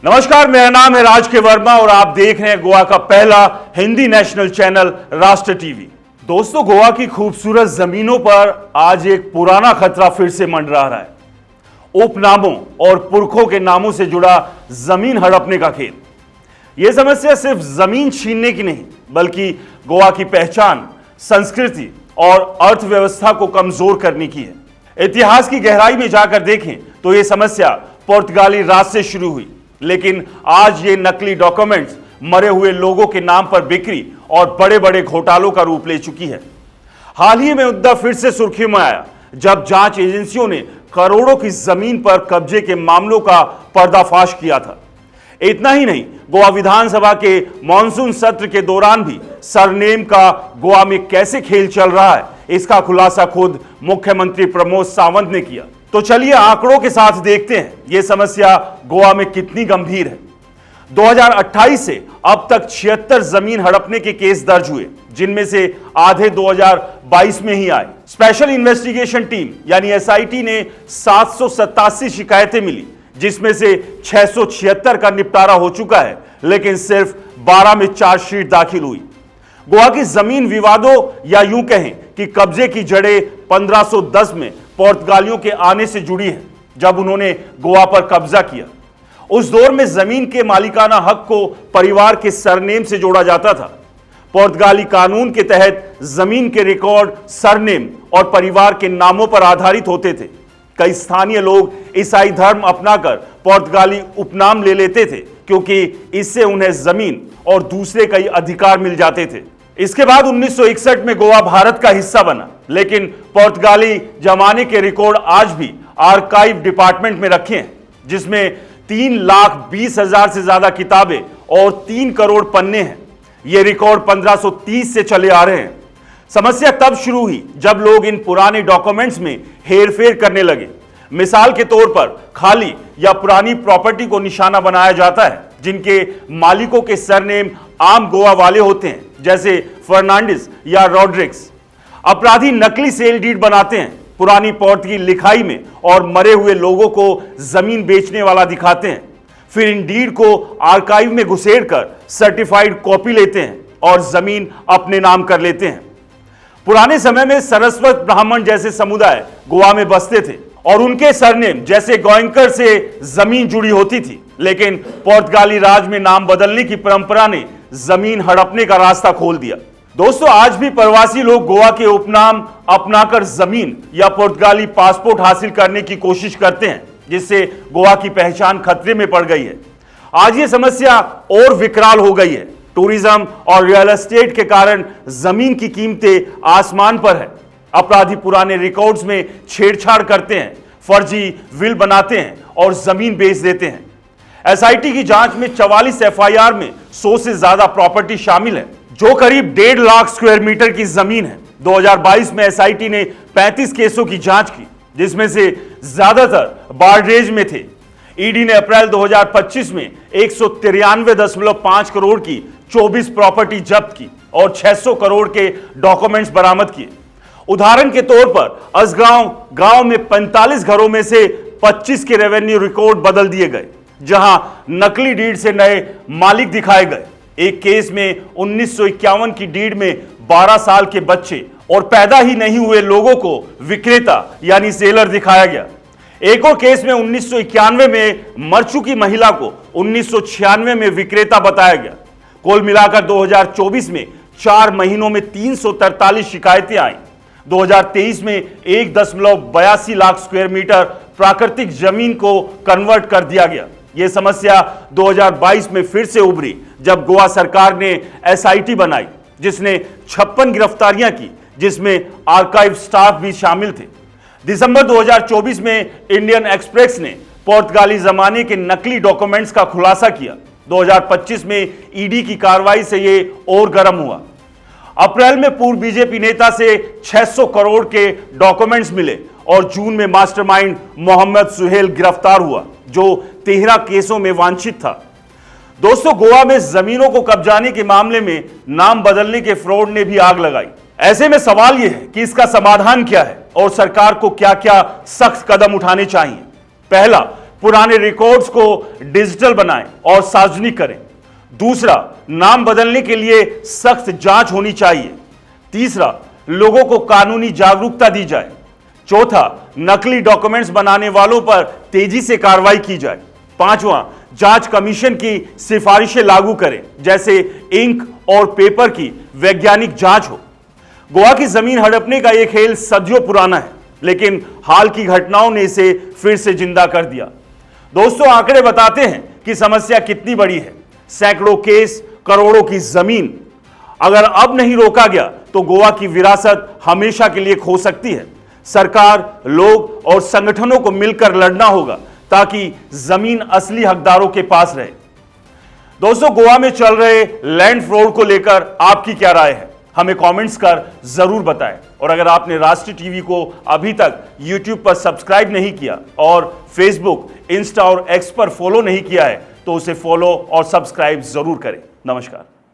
नमस्कार, मेरा नाम है राज के वर्मा और आप देख रहे हैं गोवा का पहला हिंदी नेशनल चैनल राष्ट्र टीवी। दोस्तों, गोवा की खूबसूरत जमीनों पर आज एक पुराना खतरा फिर से मंडरा रहा है। उपनामों और पुरखों के नामों से जुड़ा जमीन हड़पने का खेल। यह समस्या सिर्फ जमीन छीनने की नहीं, बल्कि गोवा की पहचान, संस्कृति और अर्थव्यवस्था को कमजोर करने की है। इतिहास की गहराई में जाकर देखें तो यह समस्या पुर्तगाली राज से शुरू हुई, लेकिन आज ये नकली डॉक्यूमेंट्स मरे हुए लोगों के नाम पर बिक्री और बड़े बड़े घोटालों का रूप ले चुकी है। हाल ही में मुद्दा फिर से सुर्खियों में आया जब जांच एजेंसियों ने करोड़ों की जमीन पर कब्जे के मामलों का पर्दाफाश किया था। इतना ही नहीं, गोवा विधानसभा के मॉनसून सत्र के दौरान भी सरनेम का गोवा में कैसे खेल चल रहा है, इसका खुलासा खुद मुख्यमंत्री प्रमोद सावंत ने किया। तो चलिए आंकड़ों के साथ देखते हैं यह समस्या गोवा में कितनी गंभीर है। 2028 से अब तक 76 जमीन हड़पने के केस दर्ज हुए, जिनमें से आधे 2022 में ही आए। स्पेशल इन्वेस्टिगेशन टीम यानी एसआईटी ने 787 शिकायतें मिली, जिसमें से 676 का निपटारा हो चुका है, लेकिन सिर्फ 12 में चार्जशीट दाखिल हुई। गोवा की जमीन विवादों या यूं कहें कि कब्जे की जड़ें 1510 में पुर्तगालियों के आने से जुड़ी है, जब उन्होंने गोवा पर कब्जा किया। उस दौर में जमीन के मालिकाना हक को परिवार के सरनेम से जोड़ा जाता था। पुर्तगाली कानून के तहत जमीन के रिकॉर्ड सरनेम और परिवार के नामों पर आधारित होते थे। कई स्थानीय लोग ईसाई धर्म अपनाकर पुर्तगाली उपनाम ले लेते थे, क्योंकि इससे उन्हें जमीन और दूसरे कई अधिकार मिल जाते थे। इसके बाद 1961 में गोवा भारत का हिस्सा बना, लेकिन पुर्तगाली जमाने के रिकॉर्ड आज भी आर्काइव डिपार्टमेंट में रखे हैं, जिसमें 3,20,000 से ज्यादा किताबें और 3 करोड़ पन्ने हैं। ये रिकॉर्ड 1530 से चले आ रहे हैं। समस्या तब शुरू हुई जब लोग इन पुराने डॉक्यूमेंट्स में हेरफेर करने लगे। मिसाल के तौर पर खाली या पुरानी प्रॉपर्टी को निशाना बनाया जाता है, जिनके मालिकों के सरनेम आम गोवा वाले होते हैं, जैसे फर्नांडिस या रॉड्रिक्स। अपराधी नकली सेल डीड बनाते हैं, पुरानी पुर्तगाली लिखाई में, और मरे हुए लोगों को जमीन बेचने वाला दिखाते हैं। फिर इन डीड को आर्काइव में घुसेड़कर सर्टिफाइड कॉपी लेते हैं और जमीन अपने नाम कर लेते हैं। पुराने समय में सरस्वत ब्राह्मण जैसे समुदाय गोवा में बसते थे और उनके सरनेम जैसे गोयंकर से जमीन जुड़ी होती थी, लेकिन पुर्तगाली राज में नाम बदलने की परंपरा ने जमीन हड़पने का रास्ता खोल दिया। दोस्तों, आज भी प्रवासी लोग गोवा के उपनाम अपनाकर जमीन या पुर्तगाली पासपोर्ट हासिल करने की कोशिश करते हैं, जिससे गोवा की पहचान खतरे में पड़ गई है। आज ये समस्या और विकराल हो गई है। टूरिज्म और रियल एस्टेट के कारण जमीन की कीमतें आसमान पर है। अपराधी पुराने रिकॉर्ड्स में छेड़छाड़ करते हैं, फर्जी विल बनाते हैं और जमीन बेच देते हैं। एसआईटी की जांच में 44 एफआईआर में 100 से ज्यादा प्रॉपर्टी शामिल है, जो करीब 1.5 लाख स्क्वायर मीटर की जमीन है। 2022 में एसआईटी ने 35 केसों की जांच की, जिसमें से ज्यादातर बारडेज में थे। ईडी ने अप्रैल 2025 में 193.5 करोड़ की 24 प्रॉपर्टी जब्त की और 600 करोड़ के डॉक्यूमेंट्स बरामद किए। उदाहरण के तौर पर असगांव गांव में 45 घरों में से 25 के रेवेन्यू रिकॉर्ड बदल दिए गए, जहां नकली डीड से नए मालिक दिखाए गए। एक केस में 1951 की डीड में 12 साल के बच्चे और पैदा ही नहीं हुए लोगों को विक्रेता यानी सेलर दिखाया गया। एक और केस में 1991 में मर चुकी महिला को 1996 में विक्रेता बताया गया। कुल मिलाकर 2024 में 4 महीनों में 343 शिकायतें आई। 2023 में 1.82 लाख स्क्वायर मीटर प्राकृतिक जमीन को कन्वर्ट कर दिया गया। यह समस्या 2022 में फिर से उभरी जब गोवा सरकार ने एसआईटी बनाई, जिसने 56 गिरफ्तारियां की, जिसमें आर्काइव स्टाफ भी शामिल थे। दिसंबर 2024 में इंडियन एक्सप्रेस ने पुर्तगाली जमाने के नकली डॉक्यूमेंट्स का खुलासा किया। 2025 में ईडी की कार्रवाई से यह और गर्म हुआ। अप्रैल में पूर्व बीजेपी नेता से 600 करोड़ के डॉक्यूमेंट्स मिले और जून में मास्टरमाइंड मोहम्मद सुहेल गिरफ्तार हुआ, जो 13 केसों में वांछित था। दोस्तों, गोवा में जमीनों को कब्जाने के मामले में नाम बदलने के फ्रॉड ने भी आग लगाई। ऐसे में सवाल यह है कि इसका समाधान क्या है और सरकार को क्या क्या सख्त कदम उठाने चाहिए। पहला, पुराने रिकॉर्ड्स को डिजिटल बनाएं और सार्वजनिक करें। दूसरा, नाम बदलने के लिए सख्त जांच होनी चाहिए। तीसरा, लोगों को कानूनी जागरूकता दी जाए। चौथा, नकली डॉक्यूमेंट्स बनाने वालों पर तेजी से कार्रवाई की जाए। पांचवां, जांच कमीशन की सिफारिशें लागू करें, जैसे इंक और पेपर की वैज्ञानिक जांच हो। गोवा की जमीन हड़पने का यह खेल सदियों पुराना है, लेकिन हाल की घटनाओं ने इसे फिर से जिंदा कर दिया। दोस्तों, आंकड़े बताते हैं कि समस्या कितनी बड़ी है। सैकड़ों केस, करोड़ों की जमीन। अगर अब नहीं रोका गया तो गोवा की विरासत हमेशा के लिए खो सकती है। सरकार, लोग और संगठनों को मिलकर लड़ना होगा ताकि जमीन असली हकदारों के पास रहे। दोस्तों, गोवा में चल रहे लैंड फ्रॉड को लेकर आपकी क्या राय है? हमें कमेंट्स कर जरूर बताएं। और अगर आपने राष्ट्रीय टीवी को अभी तक यूट्यूब पर सब्सक्राइब नहीं किया और फेसबुक, इंस्टा और एक्स पर फॉलो नहीं किया है तो उसे फॉलो और सब्सक्राइब जरूर करें। नमस्कार।